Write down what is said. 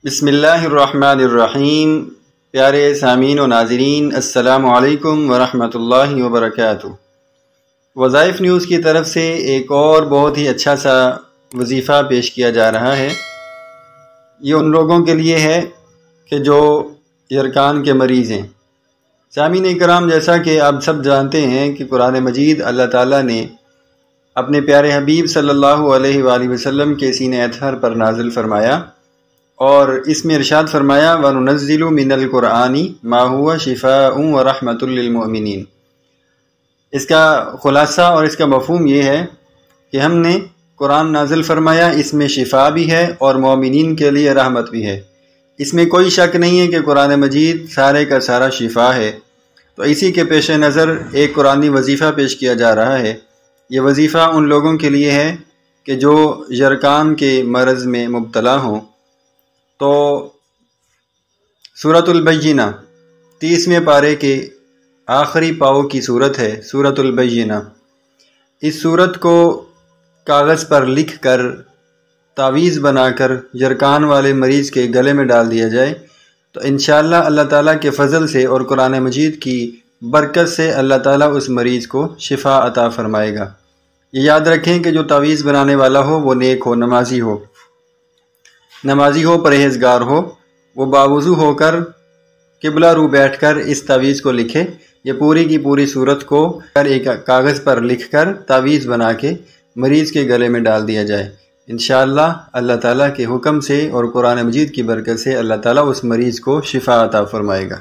بسم اللہ الرحمن الرحیم۔ پیارے سامعین و ناظرین، السلام علیکم ورحمۃ اللہ وبرکاتہ۔ وظائف نیوز کی طرف سے ایک اور بہت ہی اچھا سا وظیفہ پیش کیا جا رہا ہے۔ یہ ان لوگوں کے لیے ہے کہ جو یرکان کے مریض ہیں۔ سامعین کرام، جیسا کہ آپ سب جانتے ہیں کہ قرآن مجید اللہ تعالیٰ نے اپنے پیارے حبیب صلی اللہ علیہ وآلہ وسلم کے سینہ اطہر پر نازل فرمایا، اور اس میں ارشاد فرمایا وَنُنَزِّلُ مِنَ الْقُرْآنِ مَا هُوَ شِفَاءٌ وَرَحْمَةٌ لِّلْمُؤْمِنِينَ۔ اس کا خلاصہ اور اس کا مفہوم یہ ہے کہ ہم نے قرآن نازل فرمایا، اس میں شفا بھی ہے اور مومنین کے لیے رحمت بھی ہے۔ اس میں کوئی شک نہیں ہے کہ قرآن مجید سارے کا سارا شفا ہے۔ تو اسی کے پیش نظر ایک قرآنی وظیفہ پیش کیا جا رہا ہے۔ یہ وظیفہ ان لوگوں کے لیے ہے کہ جو یرکان کے مرض میں مبتلا ہوں۔ تو سورۃ البینہ 30ویں پارے کے آخری پاؤ کی صورت ہے سورۃ البینہ۔ اس صورت کو کاغذ پر لکھ کر تعویذ بنا کر یرکان والے مریض کے گلے میں ڈال دیا جائے تو انشاءاللہ اللہ تعالیٰ کے فضل سے اور قرآن مجید کی برکت سے اللہ تعالیٰ اس مریض کو شفا عطا فرمائے گا۔ یہ یاد رکھیں کہ جو تعویذ بنانے والا ہو وہ نیک ہو، نمازی ہو، پرہیزگار ہو، وہ باوضو ہو کر قبلہ رو بیٹھ کر اس تعویذ کو لکھے۔ یہ پوری کی پوری صورت کو ایک کاغذ پر لکھ کر تعویذ بنا کے مریض کے گلے میں ڈال دیا جائے۔ انشاءاللہ اللہ تعالیٰ کے حکم سے اور قرآن مجید کی برکت سے اللہ تعالیٰ اس مریض کو شفا عطا فرمائے گا۔